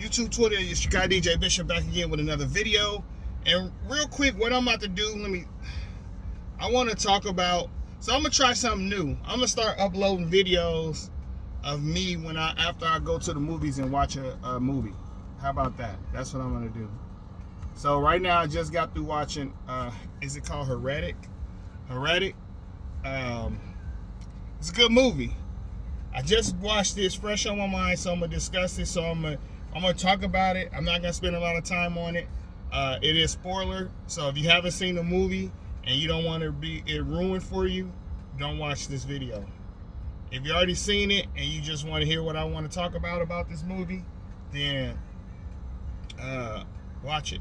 YouTube, Twitter, it's your guy DJ Bishop back again with another video. And real quick, what I'm about to do, I want to talk about, so I'm going to try something new. I'm going to start uploading videos of me after I go to the movies and watch a movie. How about that? That's what I'm going to do. So right now I just got through watching, is it called Hertic? Hertic. It's a good movie. I just watched this fresh on my mind, so I'm going to discuss it. So I'm going to talk about it. I'm not going to spend a lot of time on it. It is spoiler, so if you haven't seen the movie and you don't want to be it ruined for you, don't watch this video. If you already seen it and you just want to hear what I want to talk about this movie, then watch it.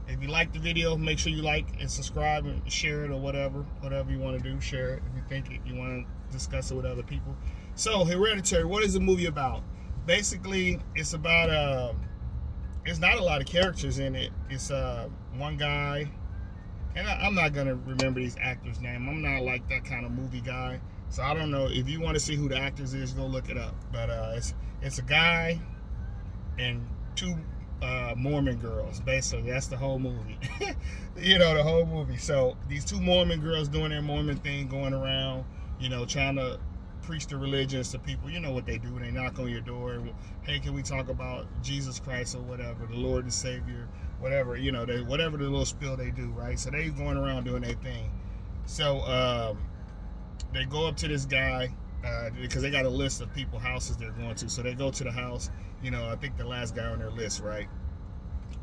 If you like the video, make sure you like and subscribe and share it or whatever you want to do. Share it if you think you want to discuss it with other people. So, Hereditary, what is the movie about? Basically, it's about there's not a lot of characters in it. It's one guy, and I'm not gonna remember these actors' name. I'm not like that kind of movie guy, so I don't know. If you want to see who the actors is, go look it up. But it's a guy and two Mormon girls. Basically, that's the whole movie. The whole movie. So these two Mormon girls doing their Mormon thing, going around, trying to preach the religions to people. You know what they do. They knock on your door. Hey, can we talk about Jesus Christ or whatever, the Lord and Savior, whatever, whatever the little spill they do, right? So they going around doing their thing. So they go up to this guy because they got a list of people, houses they're going to. So they go to the house. I think the last guy on their list, right?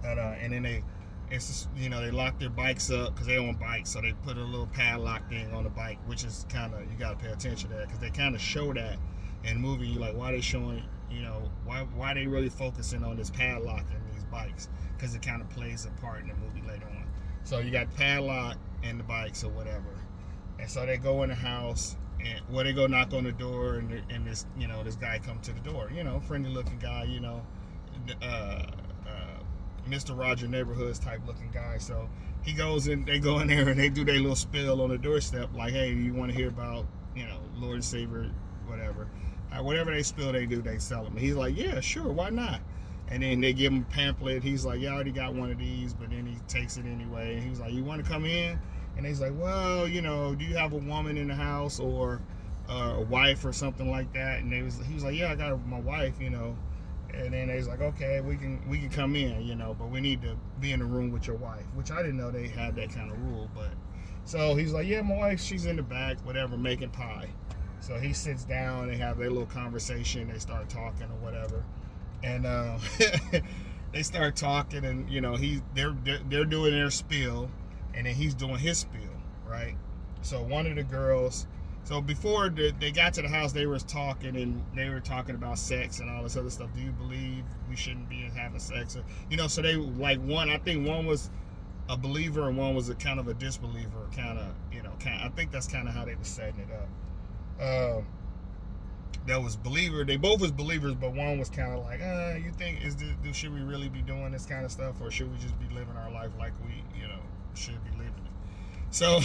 And then they lock their bikes up because they own bikes, so they put a little padlock thing on the bike, which is kind of, you got to pay attention to that because they kind of show that in the movie. You're like, why are they showing, why are they really focusing on this padlock in these bikes? Because it kind of plays a part in the movie later on. So you got padlock and the bikes or whatever, and so they go in the house and they go knock on the door, and this this guy come to the door, friendly looking guy, Mr. Roger Neighborhoods type looking guy. So he goes in, they go in there and they do their little spill on the doorstep, like, hey, you want to hear about, Lord and Savior, whatever. Whatever they spill, they sell them. He's like, yeah, sure, why not? And then they give him a pamphlet. He's like, yeah, I already got one of these, but then he takes it anyway. And he's like, you want to come in? And he's like, well, do you have a woman in the house or a wife or something like that? And he was like, yeah, I got my wife, And then they was like, okay, we can come in, but we need to be in the room with your wife, which I didn't know they had that kind of rule. But so he's like, yeah, my wife, she's in the back, whatever, making pie. So he sits down, they have their little conversation, they start talking or whatever, and they start talking, and they're doing their spiel, and then he's doing his spiel, right? So one of the girls. So before they got to the house, they were talking, and they were talking about sex and all this other stuff. Do you believe we shouldn't be having sex? So they I think one was a believer and one was a kind of a disbeliever, I think that's kind of how they were setting it up. That was believer. They both was believers, but one was kind of like, you think should we really be doing this kind of stuff, or should we just be living our life like we, should be living it? So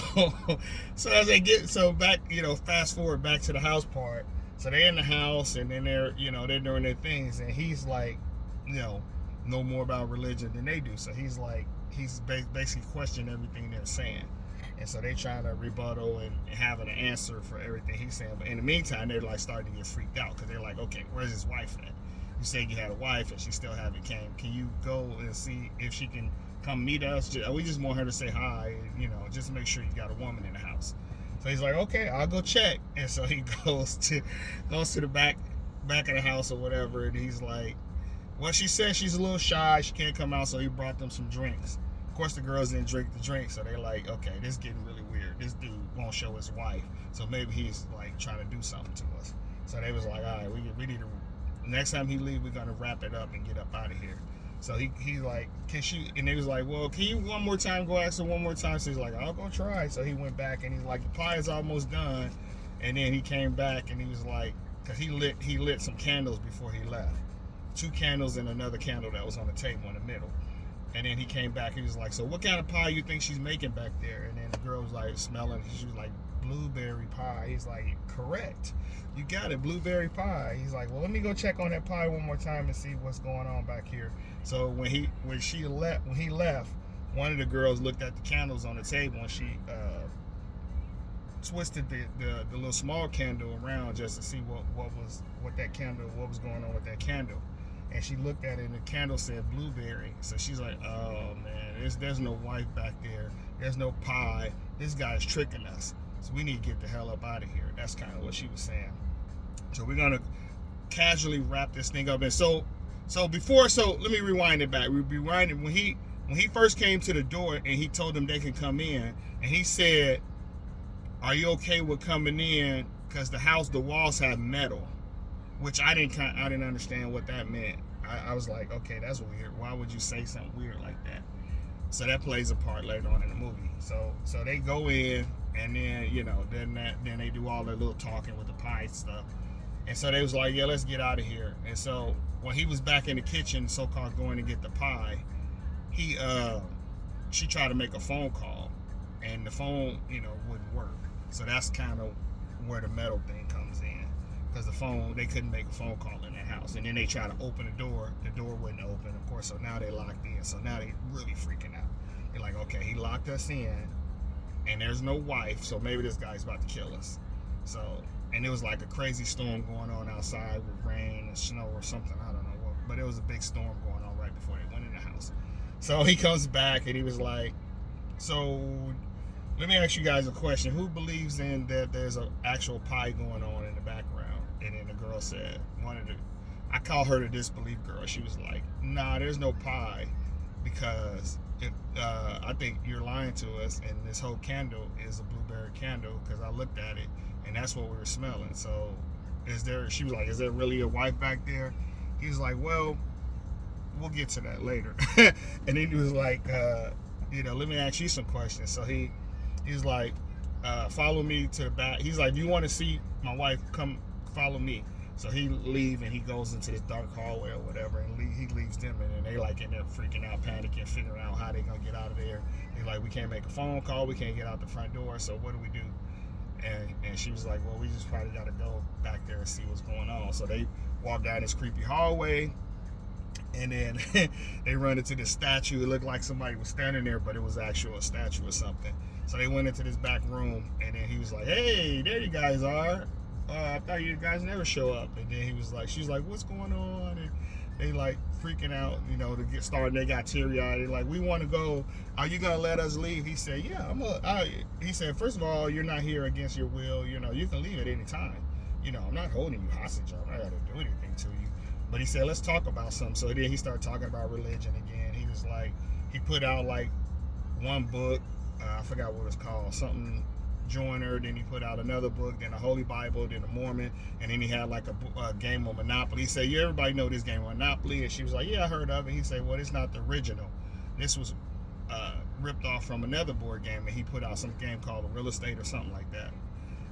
as they get back, fast forward back to the house part. So they're in the house, and then they're doing their things, and he's like, know more about religion than they do. So he's basically questioning everything they're saying, and so they trying to rebuttal and have an answer for everything he's saying. But in the meantime, they're like starting to get freaked out because they're like, okay, where's his wife at? You said you had a wife and she still haven't came. Can you go and see if she can come meet us? We just want her to say hi, just make sure you got a woman in the house. So he's like, okay, I'll go check. And so he goes to the back of the house or whatever, and he's like, well, she said she's a little shy, she can't come out, so he brought them some drinks. Of course, the girls didn't drink the drink, so they're like, okay, this is getting really weird. This dude won't show his wife, so maybe he's like trying to do something to us. So they was like, all right, we need to, next time he leave, we're gonna wrap it up and get up out of here. So he's like, can she? And they was like, well, can you one more time go ask her one more time? So he's like, I'll go try. So he went back, and he's like, the pie is almost done. And then he came back, and he was like, because he lit some candles before he left, 2 candles and another candle that was on the table in the middle. And then he came back and he was like, so what kind of pie you think she's making back there? And then the girl was like smelling. She was like, blueberry pie. He's like, correct. You got it, blueberry pie. He's like, well, let me go check on that pie one more time and see what's going on back here. So when he left, one of the girls looked at the candles on the table and she twisted the little small candle around just to see what was going on with that candle. And she looked at it and the candle said blueberry. So she's like, oh man, there's no wife back there. There's no pie. This guy's tricking us. So we need to get the hell up out of here. That's kind of what she was saying. So we're going to casually wrap this thing up. And so let me rewind it back. We rewinded when he first came to the door and he told them they can come in. And he said, are you okay with coming in? Because the walls have metal. Which I didn't understand what that meant. I was like, okay, that's weird. Why would you say something weird like that? So that plays a part later on in the movie. So they go in, and then then they do all their little talking with the pie stuff. And so they was like, yeah, let's get out of here. And so when he was back in the kitchen, so-called going to get the pie, she tried to make a phone call, and the phone wouldn't work. So that's kind of where the metal thing comes in. Because they couldn't make a phone call in that house. And then they tried to open the door wouldn't open, of course, so now they locked in. So now they really freaking out. They're like, okay, he locked us in, and there's no wife, so maybe this guy's about to kill us. So, and it was like a crazy storm going on outside with rain and snow or something, I don't know what, but it was a big storm going on right before they went in the house. So he comes back, and he was like, so let me ask you guys a question. Who believes in that there's an actual pie going on in the background? And then the girl said, I call her the disbelief girl. She was like, nah, there's no pie because I think you're lying to us, and this whole candle is a blueberry candle because I looked at it and that's what we were smelling. So she was like, is there really a wife back there? He was like, well, we'll get to that later. And then he was like, let me ask you some questions. So he's like, follow me to the back. He's like, if you want to see my wife, come follow me. So he leave and he goes into this dark hallway or whatever, and he leaves them, and then they like end up freaking out, panicking, figuring out how they gonna get out of there. He's like, we can't make a phone call, we can't get out the front door, so what do we do? And she was like, well, we just probably gotta go back there and see what's going on. So they walk down this creepy hallway, and then they run into this statue. It looked like somebody was standing there, but it was actually a statue or something. So they went into this back room, and then he was like, hey, there you guys are. I thought you guys never show up. And then she's like, what's going on? And they like freaking out, to get started. They got teary-eyed. They're like, we want to go. Are you going to let us leave? He said, yeah, he said, first of all, you're not here against your will. You can leave at any time. I'm not holding you hostage. I'm not going to do anything to you. But he said, let's talk about something. So then he started talking about religion again. He was like, he put out like one book. I forgot what it's called. Something Joiner, then he put out another book, then the Holy Bible, then the Mormon, and then he had like a game of Monopoly. He said, yeah, everybody know this game of Monopoly. And she was like, yeah, I heard of it. He said, well, it's not the original. This was ripped off from another board game, and he put out some game called Real Estate or something like that.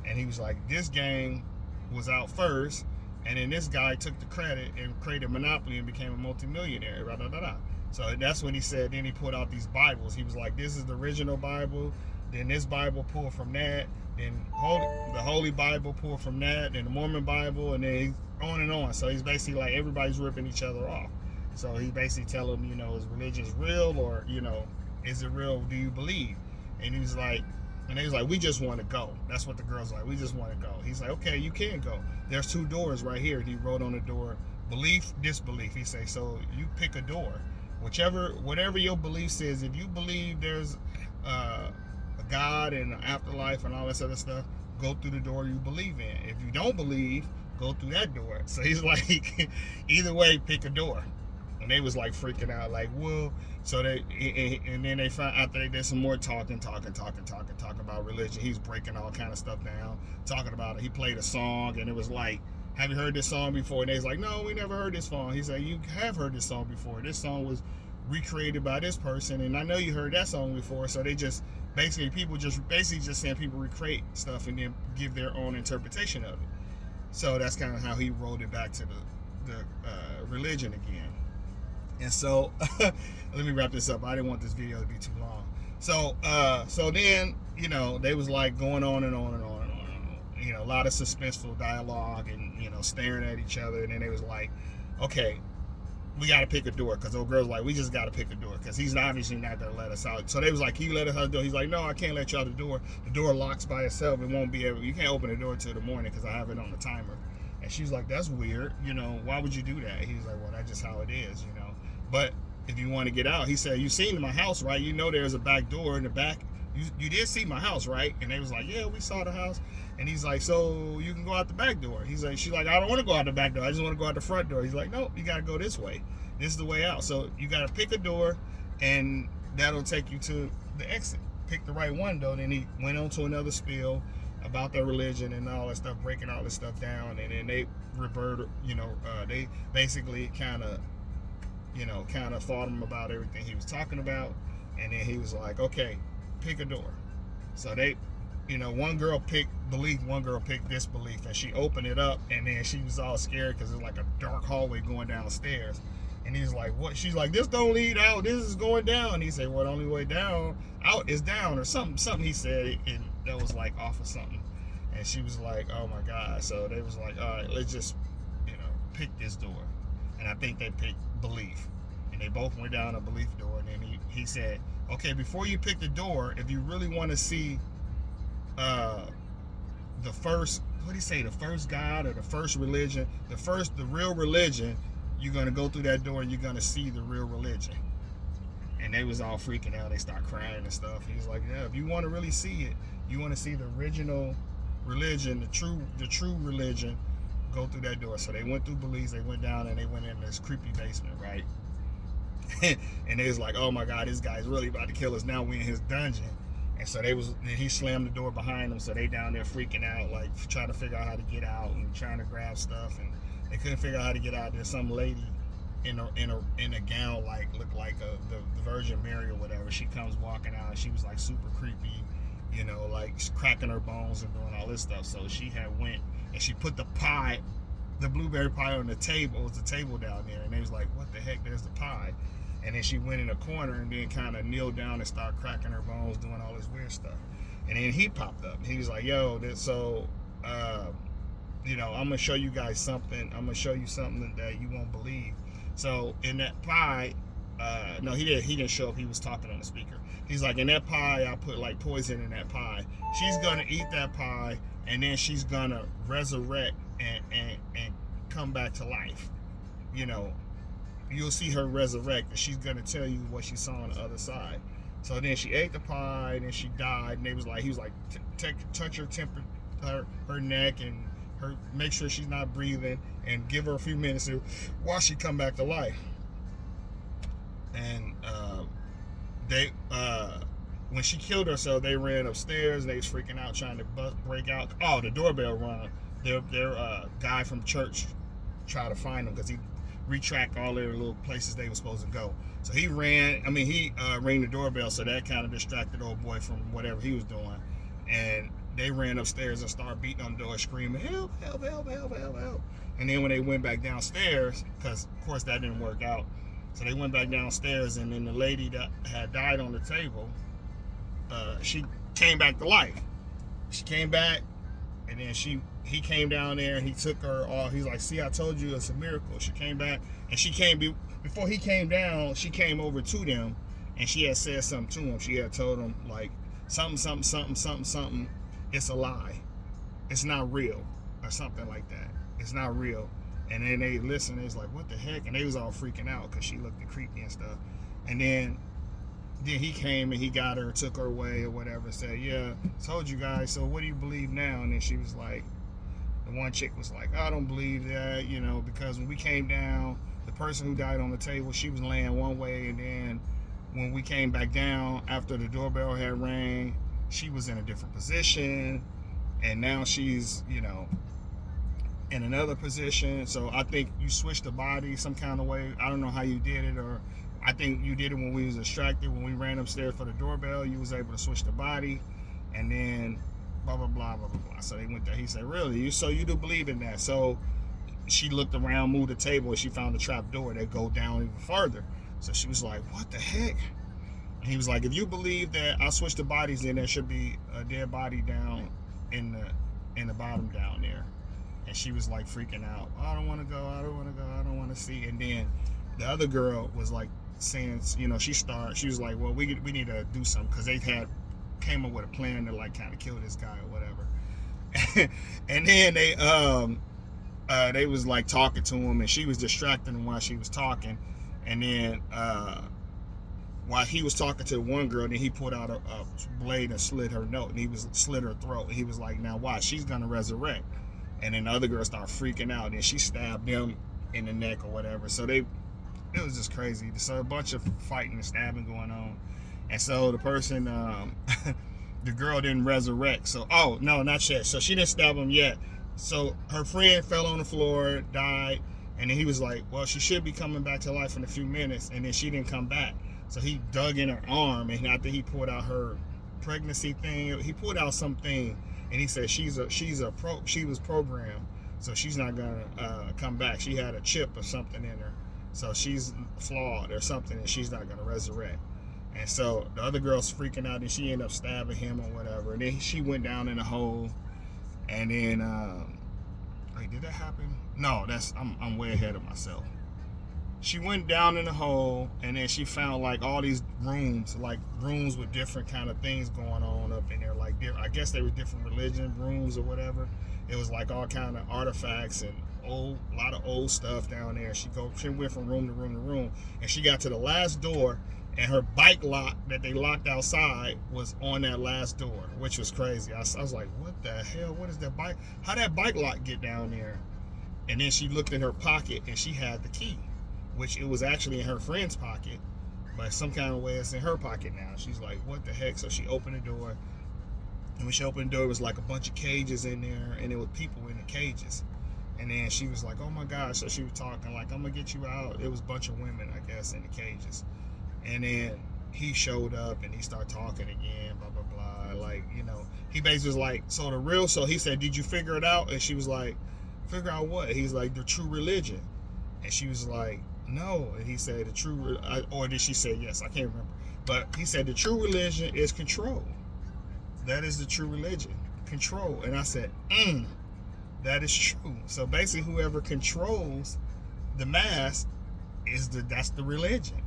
And he was like, this game was out first, and then this guy took the credit and created Monopoly and became a multimillionaire. Blah, blah, blah, blah. So that's when he said, then he put out these Bibles. He was like, this is the original Bible. Then this Bible pulled from that, then the Holy Bible pulled from that, then the Mormon Bible, and then on and on. So he's basically like, everybody's ripping each other off. So he basically tell them, is religion real, or is it real? Do you believe? And he was like, we just want to go. That's what the girl's like. We just want to go. He's like, okay, you can go. There's 2 doors right here. And he wrote on the door, belief, disbelief. He say, so you pick a door, whatever your belief says. If you believe there's a God and an afterlife and all this other stuff, go through the door you believe in. If you don't believe, go through that door. So he's like, either way, pick a door. And they was like freaking out, like, well, so and then they found, after they did some more talking about religion, he's breaking all kind of stuff down, talking about it. He played a song, and it was like, have you heard this song before? And they was like, no, we never heard this song. He said, you have heard this song before. This song was recreated by this person, and I know you heard that song before. So they just people just saying people recreate stuff and then give their own interpretation of it. So that's kind of how he rolled it back to the religion again. And so, let me wrap this up. I didn't want this video to be too long. So, so then, you know, they was like going on and on and on and on and on. You know, a lot of suspenseful dialogue and, you know, staring at each other. And then they was like, okay, we got to pick a door, because old girl's like, we just got to pick a door, because he's obviously not going to let us out. So they was like, can you let us out the door? He's like, no, I can't let you out the door. The door locks by itself. It won't be able, you can't open the door till the morning because I have it on the timer. And she's like, that's weird. You know, why would you do that? He's like, well, that's just how it is, you know. But if you want to get out, he said, you seen my house, right? You know there's a back door in the back. You did see my house, right? And they was like, yeah, we saw the house. And he's like, so you can go out the back door. He's like, she's like, I don't want to go out the back door. I just want to go out the front door. He's like, nope, you got to go this way. This is the way out. So you got to pick a door, and that'll take you to the exit. Pick the right one, though. Then he went on to another spiel about their religion and all that stuff, breaking all this stuff down. And then they reverted, you know, they basically kind of fought him about everything he was talking about. And then he was like, okay, pick a door. So they, you know, one girl picked belief, one girl picked disbelief, and she opened it up, and then she was all scared because it's like a dark hallway going downstairs. And he's like, what? She's like, this don't lead out, this is going down. He said, well, the only way down out is down, or something he said, and that was like off of something. And she was like, oh my God. So they was like, all right, let's just, you know, pick this door. And I think they picked belief. And they both went down a belief door. And then he said, okay, before you pick the door, if you really want to see the first, what did he say, the first God or the first religion, the real religion, you're going to go through that door and you're going to see the real religion. And they was all freaking out. They start crying and stuff. He's like, yeah, if you want to really see it, you want to see the original religion, the true religion, go through that door. So they went through beliefs, they went down, and they went in this creepy basement, right? And they was like, oh my God, this guy's really about to kill us. Now we in his dungeon. And so he slammed the door behind them. So they down there freaking out, like trying to figure out how to get out and trying to grab stuff. And they couldn't figure out how to get out. There's some lady in a gown, like looked like the Virgin Mary or whatever. She comes walking out, and she was like super creepy, you know, like cracking her bones and doing all this stuff. So she had went and she put the pie, the blueberry pie, on the table. It was the table down there, and they was like, what the heck, there's the pie. And then she went in a corner and then kind of kneeled down and started cracking her bones, doing all this weird stuff. And then he popped up. He was like, yo, you know, I'm going to show you guys something. I'm going to show you something that you won't believe. So in that pie, no, he didn't show up. He was talking on the speaker. He's like, in that pie, I put like poison in that pie. She's going to eat that pie, and then she's going to resurrect and come back to life. You know, you'll see her resurrect, and she's going to tell you what she saw on the other side. So then she ate the pie, and then she died, and he was like, touch her neck and make sure she's not breathing, and give her a few minutes while she come back to life. And when she killed herself, they ran upstairs and they was freaking out, trying to break out. Oh, the doorbell rung. Their guy from church tried to find them because he retracked all their little places they were supposed to go. So he ran the doorbell, so that kind of distracted old boy from whatever he was doing. And they ran upstairs and started beating on the door, screaming, help, help, help, help, help, help. And then when they went back downstairs, because of course that didn't work out, so they went back downstairs, and then the lady that had died on the table, she came back to life. She came back, and then he came down there, and he took her off. He's like, see, I told you it's a miracle. She came back, and before he came down, she came over to them, and she had said something to him. She had told him, like, something, it's a lie. It's not real, or something like that. It's not real. And then they listened, they was like, what the heck? And they was all freaking out because she looked creepy and stuff. And then he came and he got her, took her away or whatever, said, yeah, told you guys, so what do you believe now? And then she was like, the one chick was like, I don't believe that, you know, because when we came down, the person who died on the table, she was laying one way, and then when we came back down after the doorbell had rang, she was in a different position, and now she's, you know, in another position. So I think you switched the body some kind of way. I don't know how you did it, or I think you did it when we was distracted. When we ran upstairs for the doorbell, you was able to switch the body, and then blah blah blah blah blah blah. So they went there. He said, really? So you do believe in that? So she looked around, moved the table, and she found the trap door that go down even further. So she was like, what the heck? And he was like, if you believe that I switched the bodies, then there should be a dead body down in the bottom down there. And she was like freaking out. I don't want to go. I don't want to go. I don't want to see. And then the other girl was like saying, you know, she was like, well, we need to do something, because they came up with a plan to like kind of kill this guy or whatever. And then they was like talking to him, and she was distracting him while she was talking. And then while he was talking to one girl, then he pulled out a blade and slit her throat, and he was like, now watch, she's gonna resurrect. And then the other girl started freaking out, and she stabbed him in the neck or whatever. So it was just crazy. So a bunch of fighting and stabbing going on. And so the person, the girl didn't resurrect. So, oh, no, not yet. So she didn't stab him yet. So her friend fell on the floor, died. And then he was like, well, she should be coming back to life in a few minutes. And then she didn't come back. So he dug in her arm, and I think he pulled out her pregnancy thing. He pulled out something, and he said she was programmed, so she's not gonna come back. She had a chip or something in her, so she's flawed or something, and she's not gonna resurrect. And so the other girl's freaking out, and she ended up stabbing him or whatever. And then she went down in a hole. And then, wait, did that happen? No, I'm way ahead of myself. She went down in the hole, and then she found like all these rooms with different kind of things going on up in there. Like, I guess they were different religion rooms or whatever. It was like all kind of artifacts and a lot of old stuff down there. She went from room to room to room, and she got to the last door, and her bike lock that they locked outside was on that last door, which was crazy. I was like, what the hell? What is that bike? How that bike lock get down there? And then she looked in her pocket, and she had the key, which it was actually in her friend's pocket, but some kind of way it's in her pocket now. She's like, what the heck? So she opened the door, and when she opened the door, it was like a bunch of cages in there, and there were people in the cages. And then she was like, oh my gosh. So she was talking like, I'm gonna get you out. It was a bunch of women, I guess, in the cages. And then he showed up, and he started talking again, blah, blah, blah. Like, you know, he basically was like, so he said, did you figure it out? And she was like, figure out what? He's like, the true religion. And she was like, no. And he said, or did she say yes? I can't remember. But he said, the true religion is control. That is the true religion, control. And I said, that is true. So basically, whoever controls the mass that's the religion.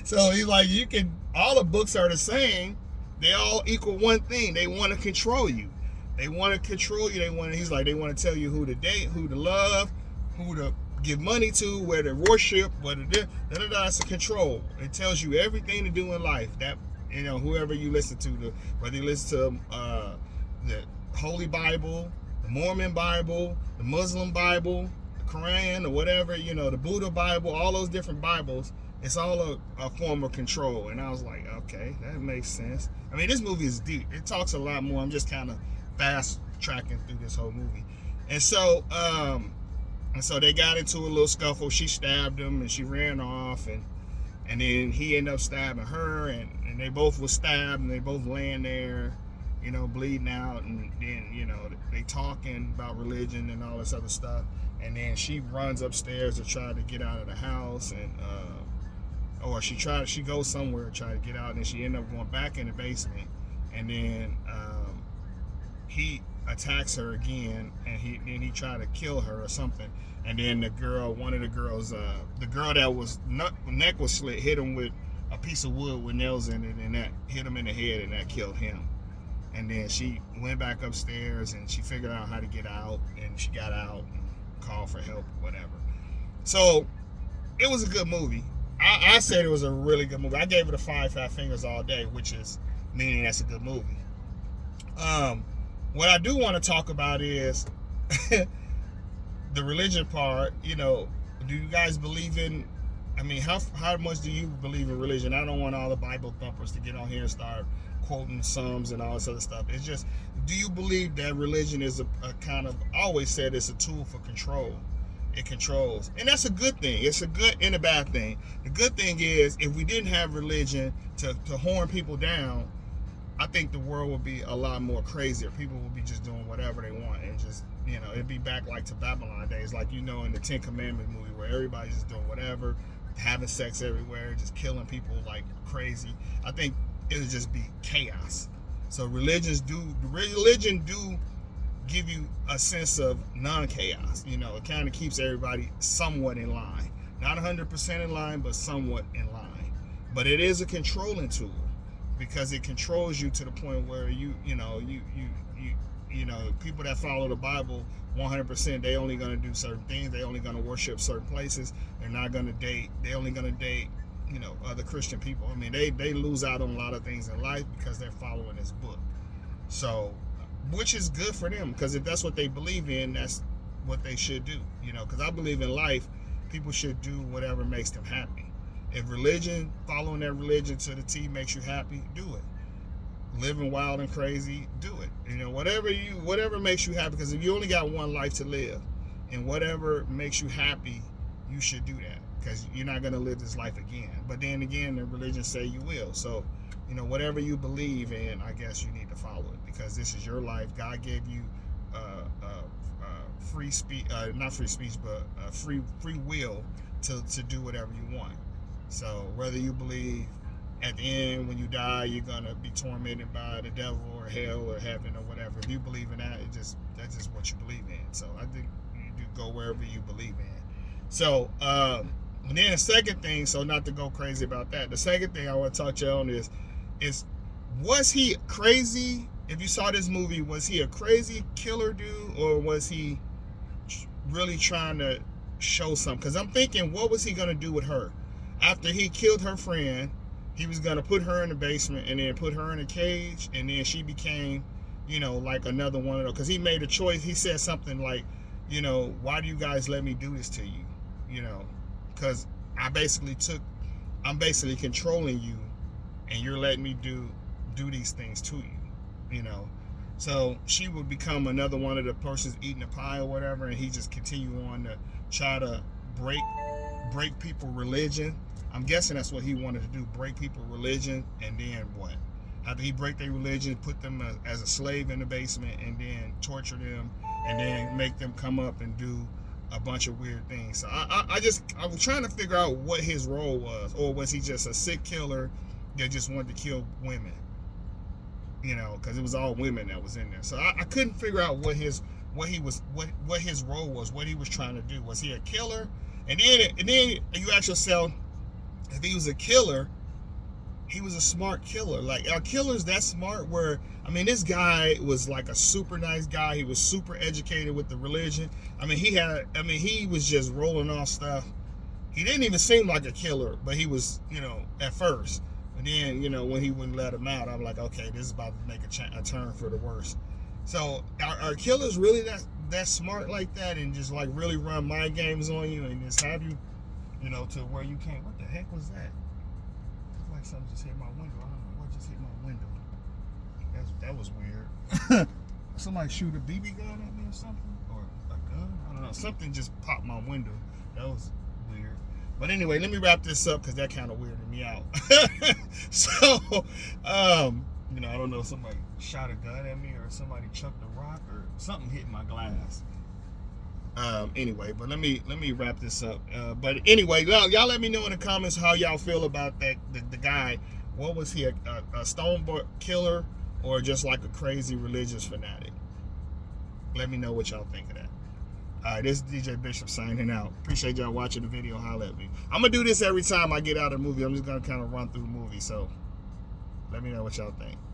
So he's like, all the books are the same. They all equal one thing. They want to control you. They want to control you. He's like, they want to tell you who to date, who to love, who to give money to, where to worship, that's a control. It tells you everything to do in life. That, you know, whoever you listen to, whether you listen to the Holy Bible, the Mormon Bible, the Muslim Bible, the Quran, or whatever, you know, the Buddha Bible, all those different Bibles, it's all a form of control. And I was like, okay, that makes sense. I mean, this movie is deep. It talks a lot more. I'm just kind of fast tracking through this whole movie. And so they got into a little scuffle. She stabbed him, and she ran off, and then he ended up stabbing her, and they both were stabbed, and they both laying there, you know, bleeding out. And then, you know, they talking about religion and all this other stuff. And then she runs upstairs to try to get out of the house, and she goes somewhere to try to get out, and she ended up going back in the basement. And then he attacks her again, and he tried to kill her or something. And then one of the girls, the girl that was neck was slit, hit him with a piece of wood with nails in it, and that hit him in the head, and that killed him. And then she went back upstairs, and she figured out how to get out, and she got out and called for help or whatever. So it was a good movie. I said it was a really good movie. I gave it a 5 fat fingers all day, which is meaning that's a good movie. What I do want to talk about is the religion part. You know, do you guys believe in, I mean, how much do you believe in religion? I don't want all the Bible thumpers to get on here and start quoting Psalms and all this other stuff. It's just, do you believe that religion is a kind of, I always said it's a tool for control. It controls. And that's a good thing. It's a good and a bad thing. The good thing is, if we didn't have religion to horn people down, I think the world would be a lot more crazier. People would be just doing whatever they want and just, it'd be back like to Babylon days, like in the Ten Commandments movie where everybody's just doing whatever, having sex everywhere, just killing people like crazy. I think it would just be chaos. So religion do give you a sense of non-chaos. It kind of keeps everybody somewhat in line. Not 100% in line, but somewhat in line. But it is a controlling tool because it controls you to the point where people that follow the Bible 100%, they only going to do certain things. They only going to worship certain places. They're not going to date. They only going to date other Christian people. I mean, they lose out on a lot of things in life because they're following this book. So, which is good for them, because if that's what they believe in, that's what they should do. Because I believe in life, people should do whatever makes them happy. If following that religion to the T makes you happy, do it. Living wild and crazy, do it. Whatever makes you happy, because if you only got one life to live, and whatever makes you happy, you should do that, because you're not going to live this life again. But then again, the religion say you will. So, whatever you believe in, I guess you need to follow it, because this is your life. God gave you free speech, not free speech, but free will to do whatever you want. So whether you believe at the end when you die you're gonna be tormented by the devil or hell or heaven or whatever, if you believe in that, that's just what you believe in. So I think you do go wherever you believe in. So and then the second thing, so not to go crazy about that, the second thing I want to touch on is was he crazy? If you saw this movie, was he a crazy killer dude, or was he really trying to show something? Because I'm thinking, what was he gonna do with her after he killed her friend? He was gonna put her in the basement and then put her in a cage, and then she became, like another one of those. Because he made a choice. He said something like, why do you guys let me do this to you? Because I'm basically controlling you, and you're letting me do these things to you. So she would become another one of the persons eating the pie or whatever, and he just continue on to try to break people religion. I'm guessing that's what he wanted to do, break people religion. And then what? After he break their religion, put them as a slave in the basement, and then torture them, and then make them come up and do a bunch of weird things. So I was trying to figure out what his role was, or was he just a sick killer that just wanted to kill women? Because it was all women that was in there. So I couldn't figure out what his role was, what he was trying to do. Was he a killer? And then you ask yourself, if he was a killer, he was a smart killer. Like, are killers that smart? Where, this guy was like a super nice guy. He was super educated with the religion. He was just rolling off stuff. He didn't even seem like a killer, but he was, at first. And then, when he wouldn't let him out, I'm like, okay, this is about to make a turn for the worse. So are killers really that smart like that, and just like really run mind games on you and just have you, to where you can't? What the heck was that? It's like something just hit my window. I don't know what just hit my window. That was weird. Somebody shoot a BB gun at me or something, or a gun? I don't know. Something just popped my window. That was weird. But anyway, let me wrap this up, because that kind of weirded me out. So, I don't know if somebody shot a gun at me, or somebody chucked a rock, or something hit my glass. Anyway, but let me wrap this up. But anyway, y'all let me know in the comments how y'all feel about the guy. What was he, a stone killer, or just like a crazy religious fanatic? Let me know what y'all think of that. All right, this is DJ Bishop signing out. Appreciate y'all watching the video. Holla at me. I'm going to do this every time I get out of the movie. I'm just going to kind of run through the movie. So let me know what y'all think.